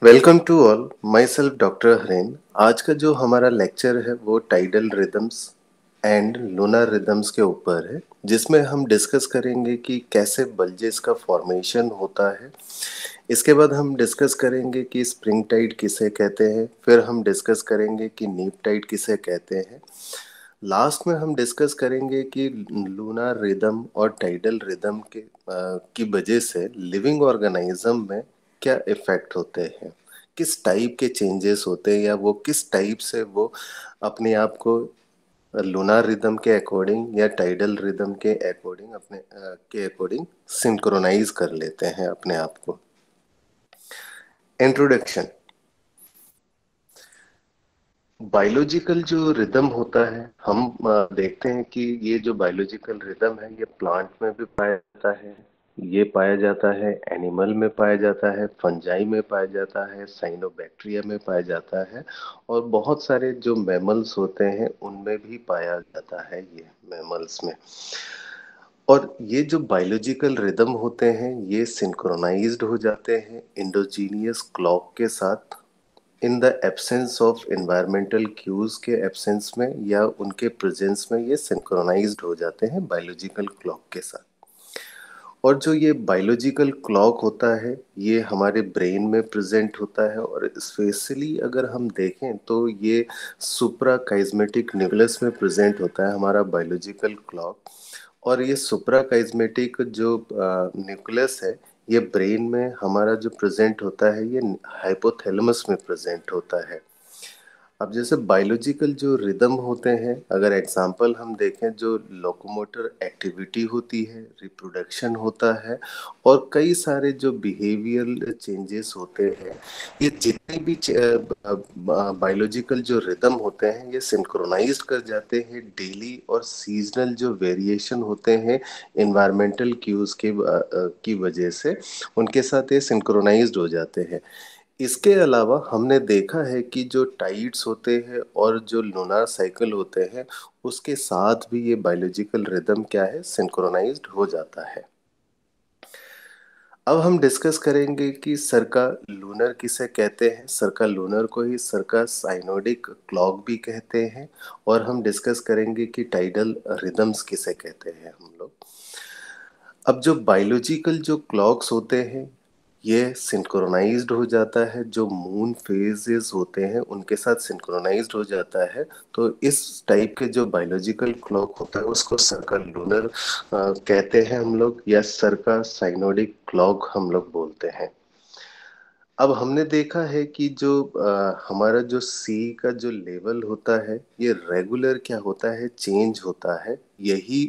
Welcome to all. Myself doctor Haren. आज का जो हमारा लेक्चर है वो tidal rhythms and lunar rhythms के ऊपर है, जिसमें हम डिस्कस करेंगे कि कैसे बल्जेस का फॉर्मेशन होता है। इसके बाद हम डिस्कस करेंगे कि स्प्रिंग टाइड किसे कहते हैं, फिर हम डिस्कस करेंगे कि नीप टाइड किसे कहते हैं। लास्ट में हम डिस्कस करेंगे कि लूनार रिदम और टाइडल रिदम की वजह से लिविंग ऑर्गेनिज्म में क्या इफेक्ट होते हैं, किस टाइप के चेंजेस होते हैं, या वो किस टाइप से वो अपने आप को लूनार रिदम के अकॉर्डिंग या टाइडल रिदम के अकॉर्डिंग के अकॉर्डिंग सिंक्रोनाइज कर लेते हैं अपने आप को। इंट्रोडक्शन। बायोलॉजिकल जो रिदम होता है, हम देखते हैं कि ये जो बायोलॉजिकल रिदम है ये प्लांट में भी पाया जाता है, ये पाया जाता है एनिमल में पाया जाता है, फंजाई में पाया जाता है, साइनोबैक्टीरिया में पाया जाता है, और बहुत सारे जो मैमल्स होते हैं उनमें भी पाया जाता है ये मैमल्स में। और ये जो बायोलॉजिकल रिदम होते हैं ये सिंक्रोनाइज्ड हो जाते हैं इंडोजीनियस क्लॉक के साथ, in the absence of environmental cues के एब्सेंस में या उनके प्रेजेंस में ये सिंक्रोनाइज्ड हो जाते हैं बायोलॉजिकल क्लॉक के साथ। और जो ये बायोलॉजिकल क्लॉक होता है ये हमारे ब्रेन में प्रेजेंट होता है, और स्पेशली अगर हम देखें तो ये सुप्रा काइस्मेटिक न्यूक्लियस में प्रेजेंट होता है हमारा बायोलॉजिकल क्लॉक। और ये सुप्रा काइस्मेटिक जो न्यूक्लियस है ये ब्रेन में हमारा जो प्रेजेंट होता है ये हाइपोथैलेमस में प्रेजेंट होता है। अब जैसे बायोलॉजिकल जो रिदम होते हैं, अगर एग्जांपल हम देखें, जो लोकोमोटर एक्टिविटी होती है, रिप्रोडक्शन होता है, और कई सारे जो बिहेवियरल चेंजेस होते हैं, ये जितने भी बायोलॉजिकल जो रिदम होते हैं ये सिंक्रोनाइज्ड कर जाते हैं डेली, और सीजनल जो वेरिएशन होते हैं इन्वायरमेंटल क्यूज की वजह से उनके साथ ये सिंक्रोनाइज्ड हो जाते हैं। इसके अलावा हमने देखा है कि जो टाइड्स होते हैं और जो लूनार साइकिल होते हैं उसके साथ भी ये बायोलॉजिकल रिदम क्या है, सिंक्रोनाइज्ड हो जाता है। अब हम डिस्कस करेंगे कि सर्का लूनर किसे कहते हैं। सर्का लूनर को ही सर्का साइनोडिक क्लॉक भी कहते हैं। और हम डिस्कस करेंगे कि टाइडल रिदम्स किसे कहते हैं हम लोग। अब जो बायोलॉजिकल जो क्लॉक्स होते हैं ये सिंक्रोनाइज्ड हो जाता है, जो मून फेजेस होते हैं उनके साथ सिंक्रोनाइज्ड हो जाता है। तो इस टाइप के जो बायोलॉजिकल क्लॉक होता है उसको सर्कल लूनर कहते हैं हम लोग, या सर्का साइनोडिक क्लॉक हम लोग बोलते हैं। अब हमने देखा है कि जो हमारा जो सी का जो लेवल होता है ये रेगुलर क्या होता है, चेंज होता है। यही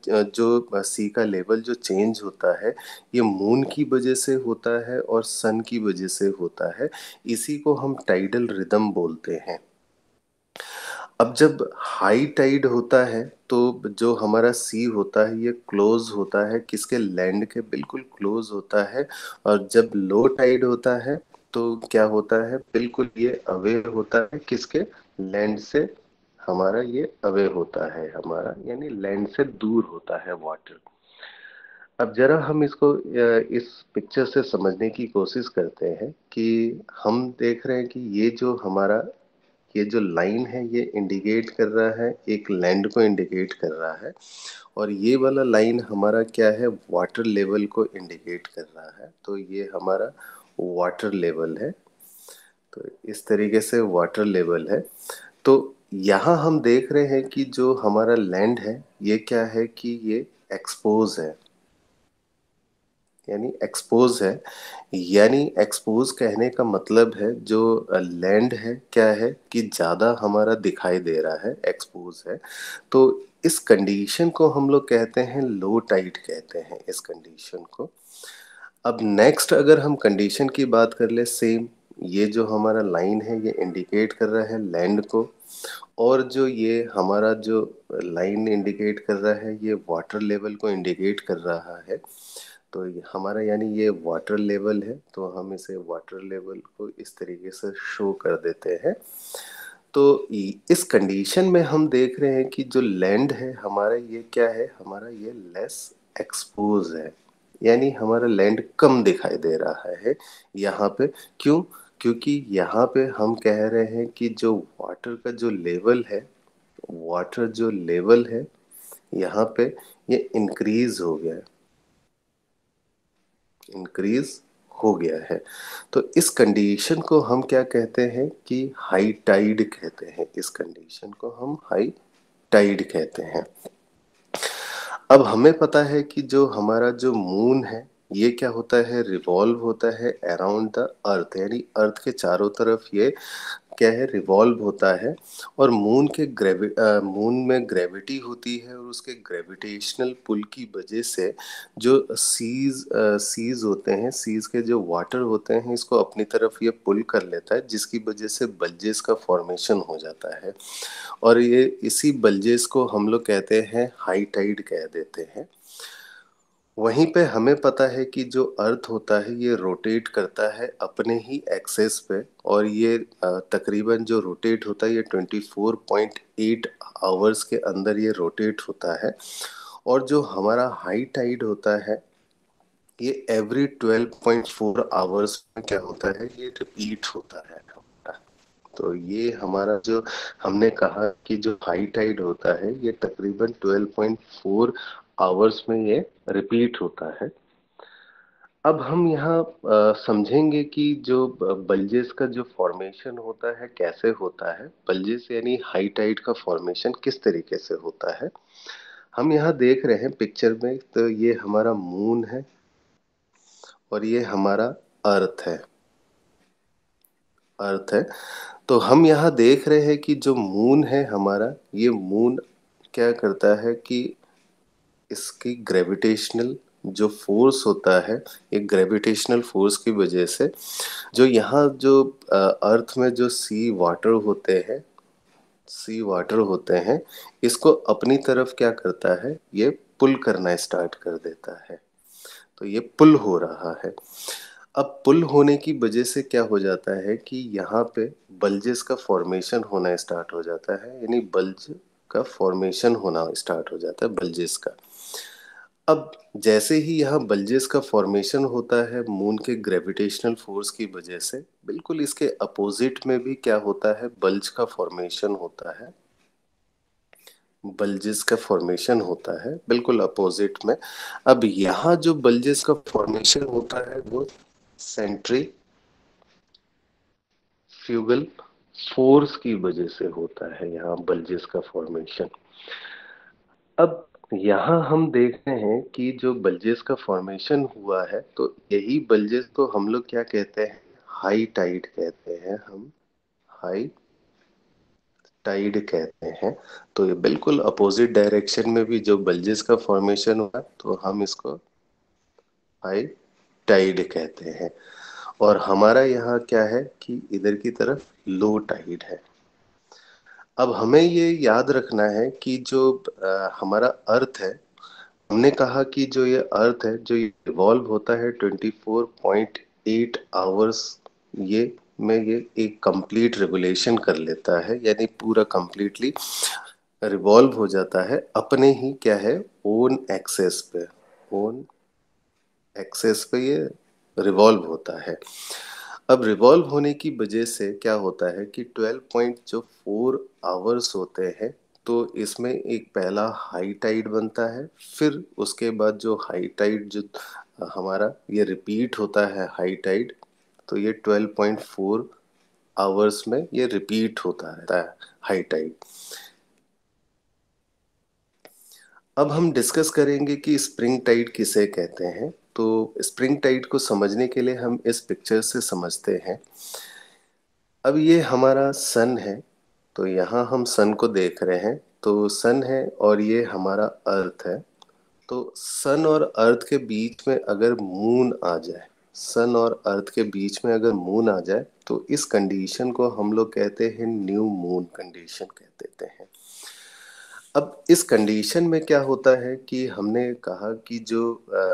जो सी का लेवल जो चेंज होता है ये मून की वजह से होता है और सन की वजह से होता है। इसी को हम टाइडल रिदम बोलते हैं। अब जब हाई टाइड होता है तो जो हमारा सी होता है ये क्लोज होता है, किसके, लैंड के बिल्कुल क्लोज होता है। और जब लो टाइड होता है तो क्या होता है, बिल्कुल ये अवे होता है, किसके, लैंड से। हमारा ये अवे होता है हमारा, यानी लैंड से दूर होता है वाटर। अब जरा हम इसको इस पिक्चर से समझने की कोशिश करते हैं कि हम देख रहे हैं कि ये जो हमारा ये जो लाइन है ये इंडिकेट कर रहा है, एक लैंड को इंडिकेट कर रहा है। और ये वाला लाइन हमारा क्या है, वाटर लेवल को इंडिकेट कर रहा है। तो ये हमारा वाटर लेवल है। तो इस तरीके से वाटर लेवल है। तो यहाँ हम देख रहे हैं कि जो हमारा लैंड है ये क्या है कि ये एक्सपोज है, यानी एक्सपोज है। यानी एक्सपोज कहने का मतलब है जो लैंड है क्या है कि ज़्यादा हमारा दिखाई दे रहा है, एक्सपोज है। तो इस कंडीशन को हम लोग कहते हैं लो टाइड कहते हैं इस कंडीशन को। अब नेक्स्ट अगर हम कंडीशन की बात कर ले, सेम ये जो हमारा लाइन है ये इंडिकेट कर रहा है लैंड को, और जो ये हमारा जो लाइन इंडिकेट कर रहा है ये वाटर लेवल को इंडिकेट कर रहा है। तो हमारा यानी ये वाटर लेवल है, तो हम इसे वाटर लेवल को इस तरीके से शो कर देते हैं। तो इस कंडीशन में हम देख रहे हैं कि जो लैंड है हमारा ये क्या है, हमारा ये लेस एक्सपोज है, यानी हमारा लैंड कम दिखाई दे रहा है यहाँ पे। क्यों? क्योंकि यहाँ पे हम कह रहे हैं कि जो वाटर का जो लेवल है, वाटर जो लेवल है यहाँ पे ये इंक्रीज हो गया है, इंक्रीज हो गया है। तो इस कंडीशन को हम क्या कहते हैं कि हाई टाइड कहते हैं। इस कंडीशन को हम हाई टाइड कहते हैं। अब हमें पता है कि जो हमारा जो मून है ये क्या होता है, रिवॉल्व होता है अराउंड द अर्थ, यानी अर्थ के चारों तरफ ये क्या है, रिवॉल्व होता है। और मून में ग्रेविटी होती है और उसके ग्रेविटेशनल पुल की वजह से जो सीज होते हैं, सीज के जो वाटर होते हैं इसको अपनी तरफ ये पुल कर लेता है, जिसकी वजह से बल्जेस का फॉर्मेशन हो जाता है। और ये इसी बल्जेस को हम लोग कहते हैं हाई टाइड कह देते हैं। वहीं पे हमें पता है कि जो अर्थ होता है ये रोटेट करता है अपने ही एक्सेस पे, और ये तकरीबन जो रोटेट होता है ये 24.8 आवर्स के अंदर ये रोटेट होता है। और जो हमारा हाई टाइड होता है ये एवरी 12.4 आवर्स में क्या होता है, ये रिपीट होता है। तो ये हमारा जो हमने कहा कि जो हाई टाइड होता है ये तकरीबन 12.4 आवर्स में ये रिपीट होता है। अब हम यहाँ समझेंगे कि जो बल्जेस का जो फॉर्मेशन होता है कैसे होता है। बल्जेस यानी हाई टाइड का फॉर्मेशन किस तरीके से होता है, हम यहाँ देख रहे हैं पिक्चर में। तो ये हमारा मून है और ये हमारा अर्थ है, अर्थ है। तो हम यहाँ देख रहे हैं कि जो मून है हमारा, ये मून क्या करता है कि इसकी ग्रेविटेशनल जो फोर्स होता है, ये ग्रेविटेशनल फोर्स की वजह से जो यहाँ जो अर्थ में जो सी वाटर होते हैं इसको अपनी तरफ क्या करता है, ये पुल करना स्टार्ट कर देता है। तो ये पुल हो रहा है। अब पुल होने की वजह से क्या हो जाता है कि यहाँ पे बल्जेस का फॉर्मेशन होना स्टार्ट हो जाता है, यानी बल्ज का फॉर्मेशन होना स्टार्ट हो जाता है, बल्जेस का। अब जैसे ही यहाँ बल्जेस का फॉर्मेशन होता है मून के ग्रेविटेशनल फोर्स की वजह से, बिल्कुल इसके अपोजिट में भी क्या होता है, बल्ज का फॉर्मेशन होता है। बल्जेस का फॉर्मेशन होता है बिल्कुल अपोजिट में। अब यहाँ जो बल्जेस का फॉर्मेशन होता है वो सेंट्रीफ्यूगल फोर्स की वजह से होता है, यहाँ बल्जेस का फॉर्मेशन। अब यहाँ हम देख रहे हैं कि जो बल्जेस का फॉर्मेशन हुआ है तो यही बल्जेस को हम लोग क्या कहते हैं, हाई टाइड कहते हैं। हम हाई टाइड कहते हैं। तो ये बिल्कुल अपोजिट डायरेक्शन में भी जो बल्जेस का फॉर्मेशन हुआ तो हम इसको हाई टाइड कहते हैं। और हमारा यहाँ क्या है कि इधर की तरफ लो टाइड है। अब हमें ये याद रखना है कि जो हमारा अर्थ है, हमने कहा कि जो ये अर्थ है जो ये रिवॉल्व होता है 24.8 आवर्स ये में, ये एक कंप्लीट रेगुलेशन कर लेता है, यानी पूरा कंप्लीटली रिवॉल्व हो जाता है अपने ही क्या है, ओन एक्सेस पे। ओन एक्सेस पे ये रिवॉल्व होता है। अब रिवॉल्व होने की वजह से क्या होता है कि 12.4 आवर्स होते हैं तो इसमें एक पहला हाई टाइड बनता है, फिर उसके बाद जो हाई टाइड जो हमारा ये रिपीट होता है हाई टाइड, तो ये 12.4 आवर्स में ये रिपीट होता रहता है हाई टाइड। अब हम डिस्कस करेंगे कि स्प्रिंग टाइड किसे कहते हैं। तो स्प्रिंग टाइड को समझने के लिए हम इस पिक्चर से समझते हैं। अब ये हमारा सन है, तो यहाँ हम सन को देख रहे हैं, तो सन है और ये हमारा अर्थ है। तो सन और अर्थ के बीच में अगर मून आ जाए, सन और अर्थ के बीच में अगर मून आ जाए तो इस कंडीशन को हम लोग कहते हैं न्यू मून कंडीशन कह देते हैं। अब इस कंडीशन में क्या होता है कि हमने कहा कि जो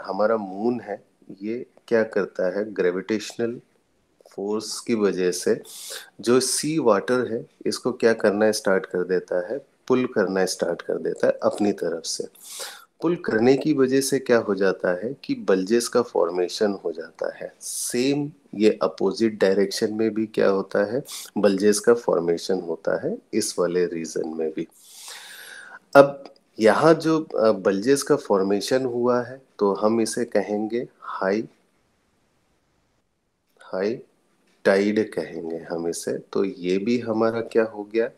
हमारा मून है ये क्या करता है, ग्रेविटेशनल फोर्स की वजह से जो सी वाटर है इसको क्या करना स्टार्ट कर देता है, पुल करना स्टार्ट कर देता है अपनी तरफ से। पुल करने की वजह से क्या हो जाता है कि बल्जेस का फॉर्मेशन हो जाता है। सेम ये अपोजिट डायरेक्शन में भी क्या होता है, बल्जेस का फॉर्मेशन होता है, इस वाले रीजन में भी। अब यहाँ जो बल्जेस का फॉर्मेशन हुआ है तो हम इसे कहेंगे हाई हाई टाइड कहेंगे हम इसे। तो ये भी हमारा क्या हो गया,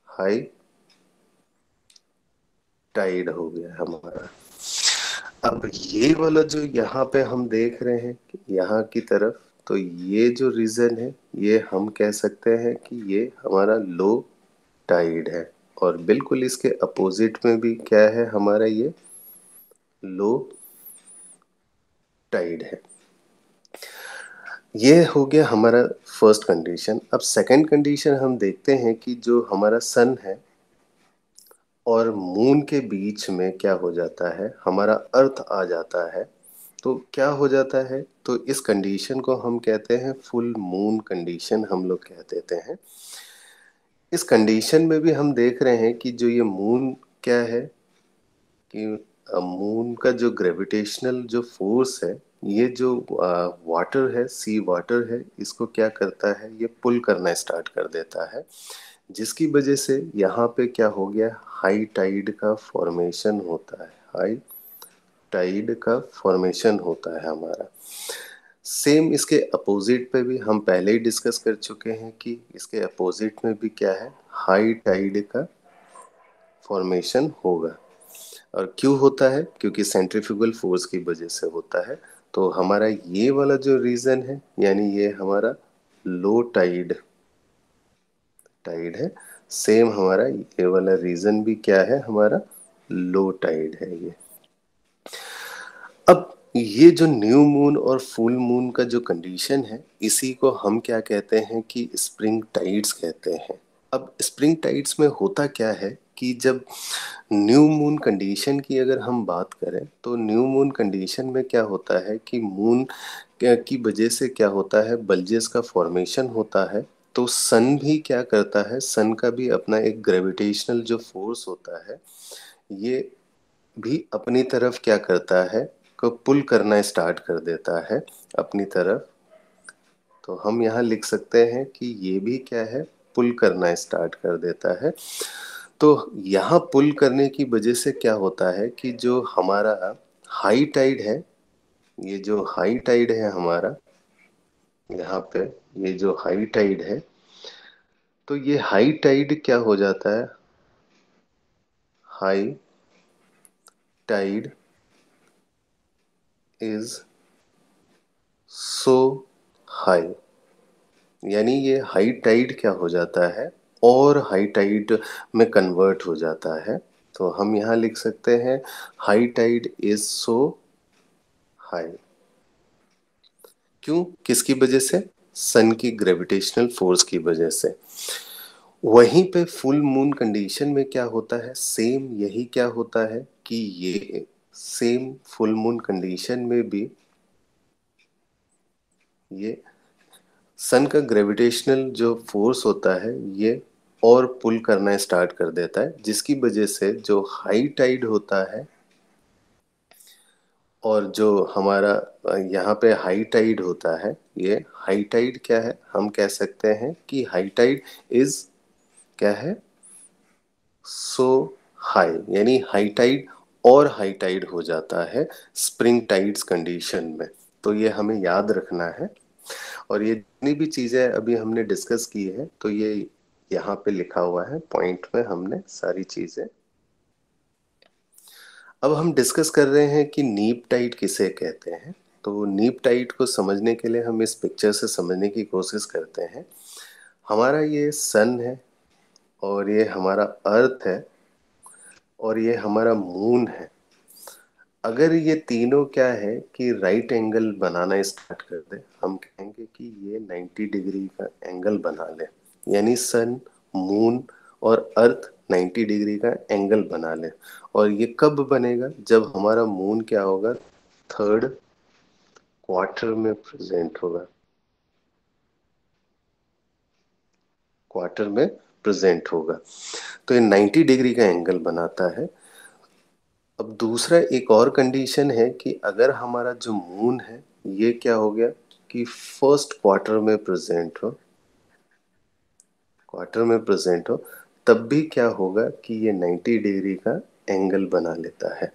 हाई टाइड हो गया हमारा। अब ये वाला जो यहाँ पे हम देख रहे हैं यहाँ की तरफ, तो ये जो रीजन है ये हम कह सकते हैं कि ये हमारा लो टाइड है। और बिल्कुल इसके अपोजिट में भी क्या है हमारा, ये लो टाइड है। ये हो गया हमारा फर्स्ट कंडीशन। अब सेकंड कंडीशन हम देखते हैं कि जो हमारा सन है और मून के बीच में क्या हो जाता है, हमारा अर्थ आ जाता है। तो क्या हो जाता है, तो इस कंडीशन को हम कहते हैं फुल मून कंडीशन, हम लोग कह देते हैं। इस कंडीशन में भी हम देख रहे हैं कि जो ये मून क्या है, कि मून का जो ग्रेविटेशनल जो फोर्स है, ये जो वाटर है, सी वाटर है, इसको क्या करता है, ये पुल करना स्टार्ट कर देता है, जिसकी वजह से यहाँ पे क्या हो गया, हाई टाइड का फॉर्मेशन होता है। हाई टाइड का फॉर्मेशन होता है हमारा। सेम इसके अपोजिट पे भी हम पहले ही डिस्कस कर चुके हैं कि इसके अपोजिट में भी क्या है, हाई टाइड का फॉर्मेशन होगा। और क्यों होता है, क्योंकि सेंट्रीफ्यूगल फोर्स की वजह से होता है। तो हमारा ये वाला जो रीजन है, यानी ये हमारा लो टाइड टाइड है। सेम हमारा ये वाला रीजन भी क्या है, हमारा लो टाइड है ये। अब ये जो न्यू मून और फुल मून का जो कंडीशन है, इसी को हम क्या कहते हैं कि स्प्रिंग टाइड्स कहते हैं। अब स्प्रिंग टाइड्स में होता क्या है कि जब न्यू मून कंडीशन की अगर हम बात करें, तो न्यू मून कंडीशन में क्या होता है कि मून की वजह से क्या होता है, बल्जेस का फॉर्मेशन होता है। तो सन भी क्या करता है, सन का भी अपना एक ग्रेविटेशनल जो फोर्स होता है, ये भी अपनी तरफ क्या करता है, को पुल करना स्टार्ट कर देता है अपनी तरफ। तो हम यहाँ लिख सकते हैं कि ये भी क्या है, पुल करना स्टार्ट कर देता है। तो यहाँ पुल करने की वजह से क्या होता है कि जो हमारा हाई टाइड है, ये जो हाई टाइड है हमारा यहाँ पे, ये जो हाई टाइड है, तो ये हाई टाइड क्या हो जाता है, high tide is so high, यानी ये हाई टाइड क्या हो जाता है, और हाई टाइड में कन्वर्ट हो जाता है। तो हम यहाँ लिख सकते हैं high tide is so high. क्यों, किसकी वजह से, सन की ग्रेविटेशनल फोर्स की वजह से। वहीं पे फुल मून कंडीशन में क्या होता है, सेम यही क्या होता है कि ये सेम फुल मून कंडीशन में भी ये सन का ग्रेविटेशनल जो फोर्स होता है, ये और पुल करना स्टार्ट कर देता है, जिसकी वजह से जो हाई टाइड होता है, और जो हमारा यहाँ पे हाई टाइड होता है, ये हाई टाइड क्या है, हम कह सकते हैं कि हाई टाइड इज क्या है, सो हाई, यानी हाई टाइड और हाई टाइड हो जाता है स्प्रिंग टाइड्स कंडीशन में। तो ये हमें याद रखना है। और ये जितनी भी चीजें अभी हमने डिस्कस की है, तो ये यहाँ पे लिखा हुआ है पॉइंट में, हमने सारी चीजें। अब हम डिस्कस कर रहे हैं कि नीप टाइड किसे कहते हैं। तो नीप टाइड को समझने के लिए हम इस पिक्चर से समझने की कोशिश करते हैं। हमारा ये सन है, और ये हमारा अर्थ है, और ये हमारा मून है। अगर ये तीनों क्या है कि राइट एंगल बनाना स्टार्ट कर दे, हम कहेंगे कि ये 90 डिग्री का एंगल बना ले, यानी सन, मून और अर्थ 90 डिग्री का एंगल बना ले। और ये कब बनेगा, जब हमारा मून क्या होगा, थर्ड क्वार्टर में प्रेजेंट होगा, क्वार्टर में प्रेजेंट होगा। तो ये 90 डिग्री का एंगल बनाता है। अब दूसरा एक और कंडीशन है कि अगर हमारा जो मून है ये क्या हो गया कि फर्स्ट क्वार्टर में प्रेजेंट हो, तब भी क्या होगा कि ये 90 डिग्री का एंगल बना लेता है।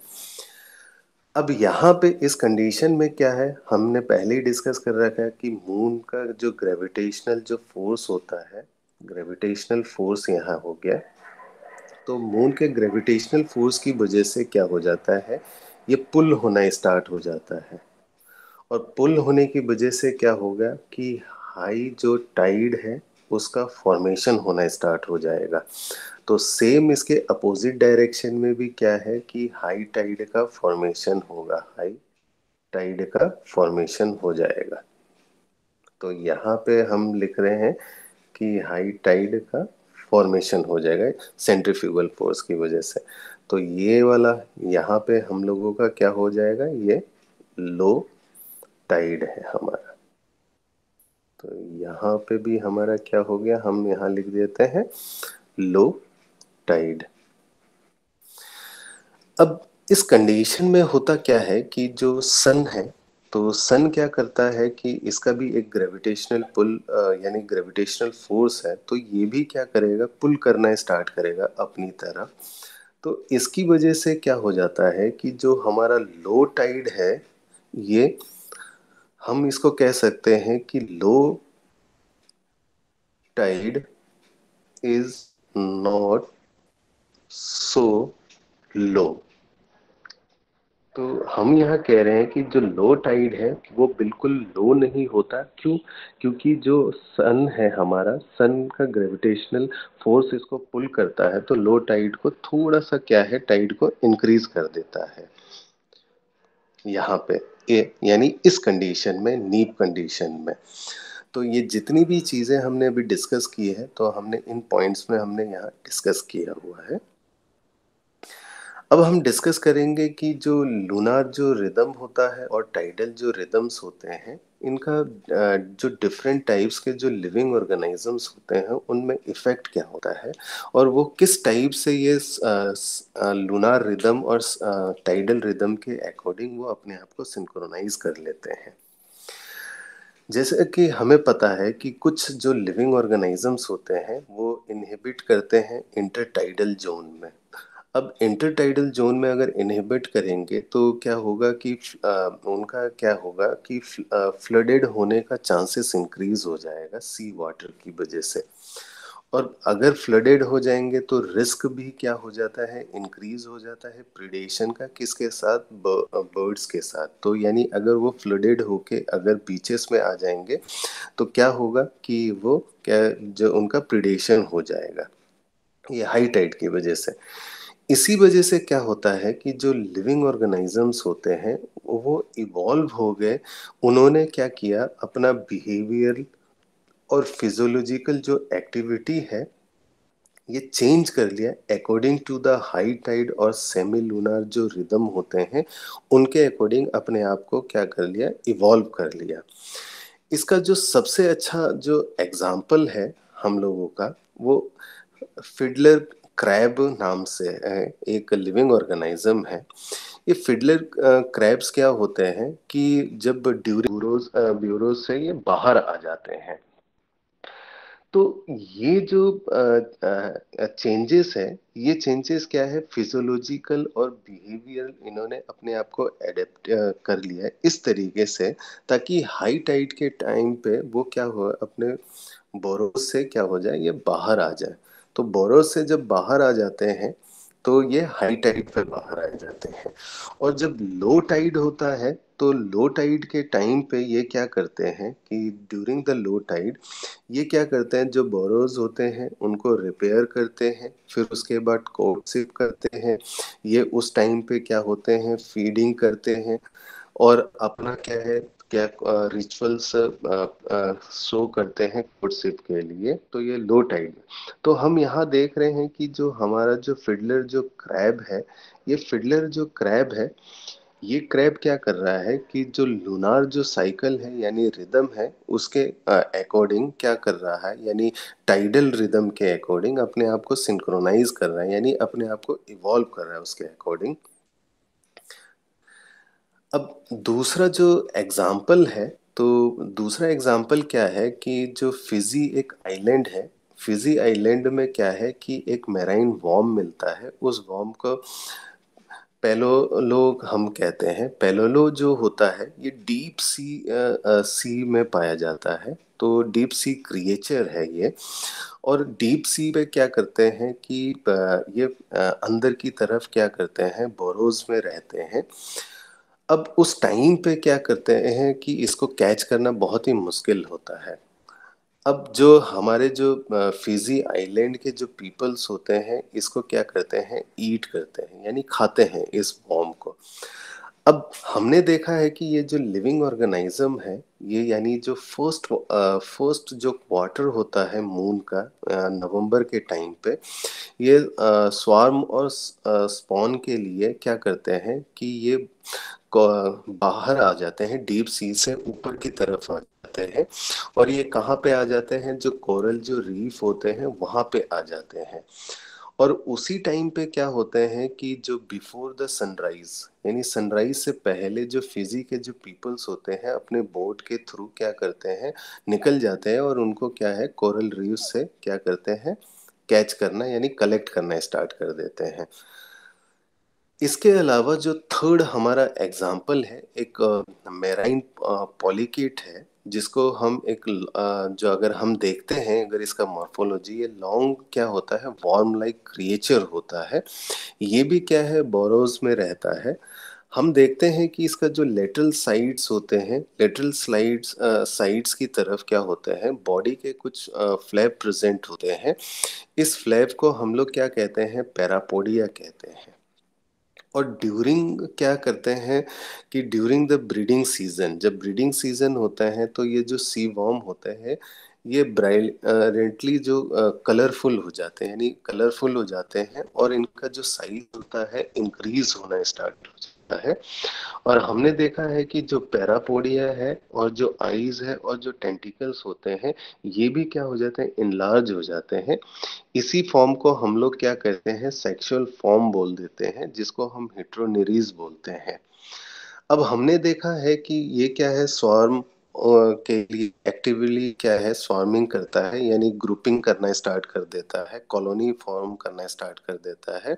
अब यहाँ पे इस कंडीशन में क्या है, हमने पहले ही डिस्कस कर रखा है कि मून का जो ग्रेविटेशनल जो फोर्स होता है, ग्रेविटेशनल फोर्स यहाँ हो गया। तो मून के ग्रेविटेशनल फोर्स की वजह से क्या हो जाता है, ये पुल होना स्टार्ट हो जाता है। और पुल होने की वजह से क्या होगा कि हाई जो टाइड है उसका फॉर्मेशन होना स्टार्ट हो जाएगा। तो सेम इसके अपोजिट डायरेक्शन में भी क्या है कि हाई टाइड का फॉर्मेशन होगा, हाई टाइड का फॉर्मेशन हो जाएगा। तो यहाँ पे हम लिख रहे हैं कि हाई टाइड का फॉर्मेशन हो जाएगा सेंट्रीफ्यूगल फोर्स की वजह से। तो ये वाला यहाँ पे हम लोगों का क्या हो जाएगा, ये लो टाइड है हमारा। तो यहाँ पे भी हमारा क्या हो गया, हम यहाँ लिख देते हैं लो टाइड। अब इस कंडीशन में होता क्या है कि जो सन है, तो सन क्या करता है कि इसका भी एक ग्रेविटेशनल पुल यानी ग्रेविटेशनल फोर्स है, तो ये भी क्या करेगा, पुल करना स्टार्ट करेगा अपनी तरफ। तो इसकी वजह से क्या हो जाता है कि जो हमारा लो टाइड है, ये हम इसको कह सकते हैं कि low tide is not so low. तो हम यहाँ कह रहे हैं कि जो लो टाइड है वो बिल्कुल लो नहीं होता। क्यों? क्योंकि जो सन है हमारा, सन का ग्रेविटेशनल फोर्स इसको पुल करता है, तो लो टाइड को थोड़ा सा क्या है, टाइड को इंक्रीज कर देता है यहाँ पे, यानी इस कंडीशन में, नीप कंडीशन में। तो ये जितनी भी चीज़ें हमने अभी डिस्कस की है, तो हमने इन पॉइंट्स में हमने यहाँ डिस्कस किया हुआ है। अब हम डिस्कस करेंगे कि जो लूनार जो रिदम होता है और टाइडल जो रिदम्स होते हैं, इनका जो डिफरेंट टाइप्स के जो लिविंग ऑर्गेनिजम्स होते हैं उनमें इफेक्ट क्या होता है, और वो किस टाइप से ये लूनार रिदम और टाइडल रिदम के अकॉर्डिंग वो अपने आप को सिंक्रोनाइज कर लेते हैं। जैसे कि हमें पता है कि कुछ जो लिविंग ऑर्गेनिजम्स होते हैं वो इनहिबिट करते हैं इंटरटाइडल जोन में। अब इंटरटाइडल जोन में अगर इनहिबिट करेंगे तो क्या होगा कि उनका क्या होगा कि फ्लडेड होने का चांसेस इंक्रीज हो जाएगा सी वाटर की वजह से। और अगर फ्लडेड हो जाएंगे तो रिस्क भी क्या हो जाता है, इंक्रीज हो जाता है प्रिडेशन का, किसके साथ, बर्ड्स के साथ। तो यानी अगर वो फ्लडेड होके अगर बीचेस में आ जाएंगे तो क्या होगा कि वो क्या, जो उनका प्रिडेशन हो जाएगा, ये हाई टाइड की वजह से। इसी वजह से क्या होता है कि जो लिविंग ऑर्गेनिजम्स होते हैं वो इवॉल्व हो गए, उन्होंने क्या किया, अपना बिहेवियर और फिजियोलॉजिकल जो एक्टिविटी है ये चेंज कर लिया according to the high tide और सेमी लूनार जो रिदम होते हैं उनके अकॉर्डिंग अपने आप को क्या कर लिया, इवॉल्व कर लिया। इसका जो सबसे अच्छा जो एग्जाम्पल है हम लोगों का, वो फिडलर क्रैब नाम से है, एक लिविंग ऑर्गेनिज्म है। ये फिडलर क्रैब्स क्या होते हैं कि जब ड्यूरोज ब्यूरोज से ये बाहर आ जाते हैं, तो ये जो चेंजेस है, ये चेंजेस क्या है, फिजियोलॉजिकल और बिहेवियर, इन्होंने अपने आप को एडेप्ट कर लिया है इस तरीके से, ताकि हाई टाइड के टाइम पे वो क्या हो, अपने बोरोस से क्या हो जाए, ये बाहर आ जाए। तो बोरोस से जब बाहर आ जाते हैं तो ये हाई टाइड पे बाहर आ जाते हैं। और जब लो टाइड होता है तो लो टाइड के टाइम पे ये क्या करते हैं कि ड्यूरिंग द लो टाइड ये क्या करते हैं, जो बोरोज होते हैं उनको रिपेयर करते हैं, फिर उसके बाद कोट शिप करते हैं। ये उस टाइम पे क्या होते हैं, फीडिंग करते हैं और अपना क्या है, क्या रिचुअल्स शो करते हैं कोर्टशिप के लिए। तो ये लो टाइड। तो हम यहाँ देख रहे हैं कि जो हमारा जो फिडलर जो क्रैब है, ये फिडलर जो क्रैब है ये क्रैब क्या कर रहा है कि जो लूनार जो साइकिल है यानी रिदम है उसके अकॉर्डिंग क्या कर रहा है, यानी टाइडल रिदम के अकॉर्डिंग अपने आप को सिंक्रोनाइज कर रहा है, यानी अपने आप को इवॉल्व कर रहा है उसके अकॉर्डिंग। अब दूसरा जो एग्जाम्पल है, तो दूसरा एग्जाम्पल क्या है कि जो फिजी एक आइलैंड है, फिजी आइलैंड में क्या है कि एक मैराइन वॉर्म मिलता है। उस वॉर्म को पेलोलो हम कहते हैं। पेलोलो जो होता है ये डीप सी सी में पाया जाता है, तो डीप सी क्रिएचर है ये। और डीप सी पे क्या करते हैं कि ये अंदर की तरफ क्या करते हैं, बोरोज में रहते हैं। अब उस टाइम पे क्या करते हैं कि इसको कैच करना बहुत ही मुश्किल होता है। अब जो हमारे जो फिजी आइलैंड के जो पीपल्स होते हैं इसको क्या करते हैं, ईट करते हैं यानी खाते हैं इस वॉर्म को। अब हमने देखा है कि ये जो लिविंग ऑर्गेनिज्म है, ये यानी जो फर्स्ट जो क्वार्टर होता है मून का, नवंबर के टाइम पे, ये स्वार्म और स्पॉन के लिए क्या करते हैं कि ये बाहर आ जाते हैं, डीप सी से ऊपर की तरफ आ जाते हैं। और ये कहाँ पे आ जाते हैं, जो कोरल जो रीफ होते हैं वहां पे आ जाते हैं। और उसी टाइम पे क्या होते हैं कि जो बिफोर द सनराइज, यानी सनराइज से पहले जो फिजी के जो पीपल्स होते हैं अपने बोट के थ्रू क्या करते हैं, निकल जाते हैं और उनको क्या है कोरल रीफ से क्या करते हैं, कैच करना यानी कलेक्ट करना स्टार्ट कर देते हैं। इसके अलावा जो थर्ड हमारा एग्जाम्पल है, एक मेराइन पॉलीकेट है, जिसको हम एक जो अगर हम देखते हैं, अगर इसका मॉर्फोलॉजी, ये लॉन्ग क्या होता है, वॉर्म लाइक क्रिएचर होता है। ये भी क्या है, बोरोज में रहता है। हम देखते हैं कि इसका जो लेटरल साइड्स होते हैं, लेटरल स्लाइड्स साइड्स की तरफ क्या होते हैं, बॉडी के कुछ फ्लैप प्रेजेंट होते हैं। इस फ्लैप को हम लोग क्या कहते हैं, पैरापोडिया कहते हैं। और ड्यूरिंग क्या करते हैं कि ड्यूरिंग द ब्रीडिंग सीजन, जब ब्रीडिंग सीजन होता है तो ये जो सी वॉर्म होते हैं ये ब्राइलेंटली जो कलरफुल हो जाते हैं, यानी कलरफुल हो जाते हैं और इनका जो साइज होता है इंक्रीज होना स्टार्ट हो जाता है। और हमने देखा है कि जो पैरापोडिया है और जो आईज है और जो टेंटिकल्स होते हैं ये भी क्या हो जाते हैं, इनलार्ज हो जाते हैं। इसी फॉर्म को हम लोग क्या कहते हैं, सेक्सुअल फॉर्म बोल देते हैं, जिसको हम हेट्रोनेरीज बोलते हैं। अब हमने देखा है कि ये क्या है, स्वार्म के लिए एक्टिवली क्या है, स्वार्मिंग करता है यानी ग्रुपिंग करना स्टार्ट कर देता है, कॉलोनी फॉर्म करना स्टार्ट कर देता है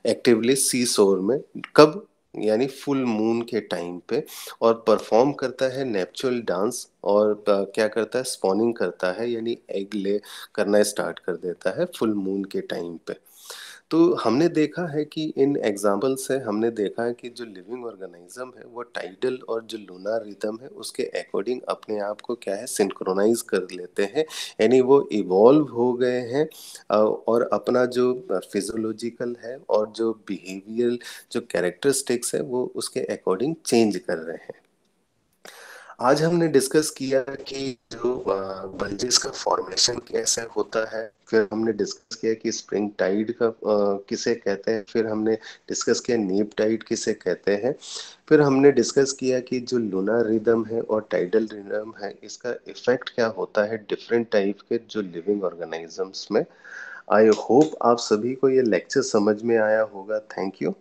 एक्टिवली सी शोर में। कब, यानी फुल मून के टाइम पे। और परफॉर्म करता है नेपचुरल डांस और क्या करता है, स्पॉनिंग करता है यानी एग ले करना स्टार्ट कर देता है फुल मून के टाइम पे। तो हमने देखा है कि इन एग्जाम्पल से हमने देखा है कि जो लिविंग ऑर्गेनिज्म है वो टाइडल और जो लूनार रिदम है उसके अकॉर्डिंग अपने आप को क्या है, सिंक्रोनाइज कर लेते हैं, यानी वो इवॉल्व हो गए हैं। और अपना जो फिजियोलॉजिकल है और जो बिहेवियल जो कैरेक्टरिस्टिक्स है वो उसके अकॉर्डिंग चेंज कर रहे हैं। आज हमने डिस्कस किया कि जो बल्जेस का फॉर्मेशन कैसे होता है, फिर हमने डिस्कस किया कि स्प्रिंग टाइड का किसे कहते हैं, फिर हमने डिस्कस किया नीप टाइड किसे कहते हैं, फिर हमने डिस्कस किया कि जो लूनर रिदम है और टाइडल रिदम है इसका इफेक्ट क्या होता है डिफरेंट टाइप के जो लिविंग ऑर्गेनिजम्स में। आई होप आप सभी को ये लेक्चर समझ में आया होगा। Thank you.